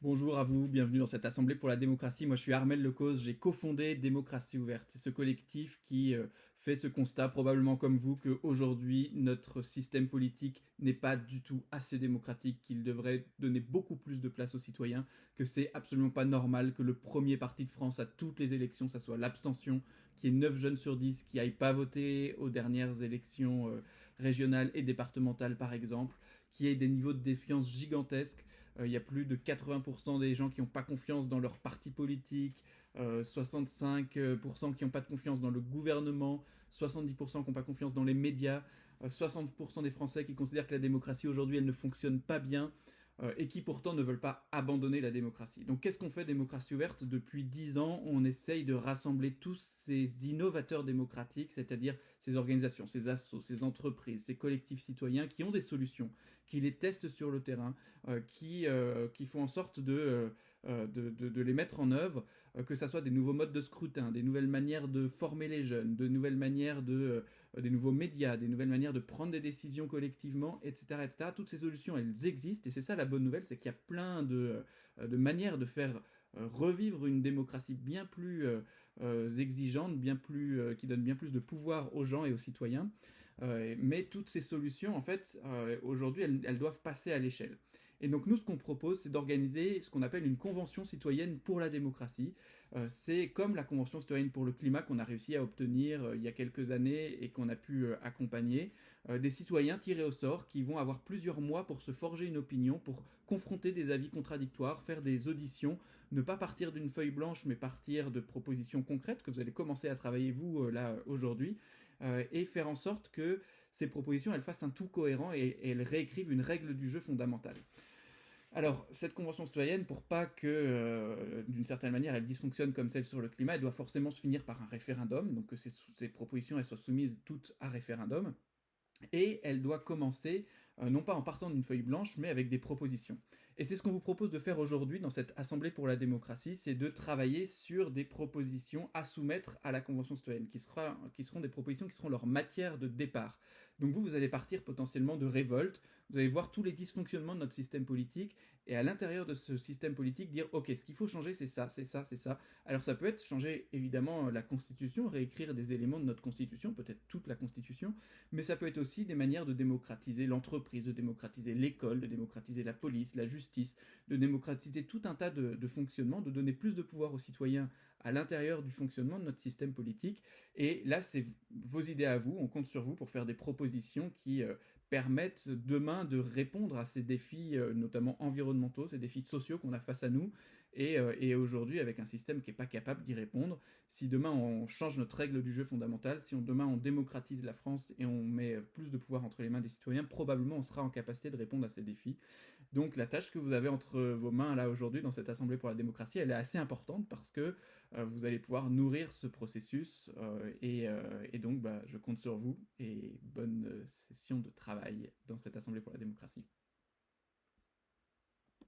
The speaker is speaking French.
Bonjour à vous, bienvenue dans cette Assemblée pour la démocratie. Moi je suis Armel Lecause, j'ai cofondé Démocratie Ouverte. C'est ce collectif qui fait ce constat, probablement comme vous, qu'aujourd'hui notre système politique n'est pas du tout assez démocratique, qu'il devrait donner beaucoup plus de place aux citoyens, que c'est absolument pas normal que le premier parti de France à toutes les élections, ça soit l'abstention, qu'il y ait 9 jeunes sur 10 qui n'aillent pas voter aux dernières élections régionales et départementales par exemple, qu'il y ait des niveaux de défiance gigantesques. Il y a plus de 80% des gens qui n'ont pas confiance dans leur parti politique, 65% qui n'ont pas de confiance dans le gouvernement, 70% qui n'ont pas confiance dans les médias, 60% des Français qui considèrent que la démocratie aujourd'hui elle ne fonctionne pas bien et qui pourtant ne veulent pas abandonner la démocratie. Donc qu'est-ce qu'on fait Démocratie Ouverte? Depuis 10 ans, on essaye de rassembler tous ces innovateurs démocratiques, c'est-à-dire ces organisations, ces assos, ces entreprises, ces collectifs citoyens qui ont des solutions, qui les testent sur le terrain, qui font en sorte de les mettre en œuvre, que ce soit des nouveaux modes de scrutin, des nouvelles manières de former les jeunes, de nouvelles manières des nouveaux médias, des nouvelles manières de prendre des décisions collectivement, etc., etc. Toutes ces solutions, elles existent, et c'est ça la bonne nouvelle, c'est qu'il y a plein de manières de faire revivre une démocratie bien plus exigeante, qui donne bien plus de pouvoir aux gens et aux citoyens. Mais toutes ces solutions, en fait, aujourd'hui, elles doivent passer à l'échelle. Et donc nous, ce qu'on propose, c'est d'organiser ce qu'on appelle une convention citoyenne pour la démocratie. C'est comme la convention citoyenne pour le climat qu'on a réussi à obtenir il y a quelques années et qu'on a pu accompagner. Des citoyens tirés au sort qui vont avoir plusieurs mois pour se forger une opinion, pour confronter des avis contradictoires, faire des auditions, ne pas partir d'une feuille blanche, mais partir de propositions concrètes que vous allez commencer à travailler vous là aujourd'hui, et faire en sorte que ces propositions elles fassent un tout cohérent et elles réécrivent une règle du jeu fondamentale. Alors, cette convention citoyenne, pour pas que, d'une certaine manière, elle dysfonctionne comme celle sur le climat, elle doit forcément se finir par un référendum, donc que ces propositions elles soient soumises toutes à référendum. Et elle doit commencer, non pas en partant d'une feuille blanche, mais avec des propositions. Et c'est ce qu'on vous propose de faire aujourd'hui dans cette Assemblée pour la démocratie, c'est de travailler sur des propositions à soumettre à la Convention citoyenne, qui seront des propositions qui seront leur matière de départ. Donc vous allez partir potentiellement de révolte, vous allez voir tous les dysfonctionnements de notre système politique, et à l'intérieur de ce système politique, dire, ok, ce qu'il faut changer, c'est ça, c'est ça, c'est ça. Alors ça peut être changer, évidemment, la Constitution, réécrire des éléments de notre Constitution, peut-être toute la Constitution, mais ça peut être aussi des manières de démocratiser l'entreprise, de démocratiser l'école, de démocratiser la police, la justice, de démocratiser tout un tas de fonctionnements, de donner plus de pouvoir aux citoyens à l'intérieur du fonctionnement de notre système politique. Et là, c'est vos idées à vous, on compte sur vous pour faire des propositions qui permettent demain de répondre à ces défis, notamment environnementaux, ces défis sociaux qu'on a face à nous, et aujourd'hui avec un système qui n'est pas capable d'y répondre. Si demain on change notre règle du jeu fondamentale, si demain on démocratise la France et on met plus de pouvoir entre les mains des citoyens, probablement on sera en capacité de répondre à ces défis. Donc la tâche que vous avez entre vos mains là aujourd'hui dans cette Assemblée pour la démocratie, elle est assez importante parce que vous allez pouvoir nourrir ce processus et donc je compte sur vous et bonne session de travail dans cette Assemblée pour la démocratie.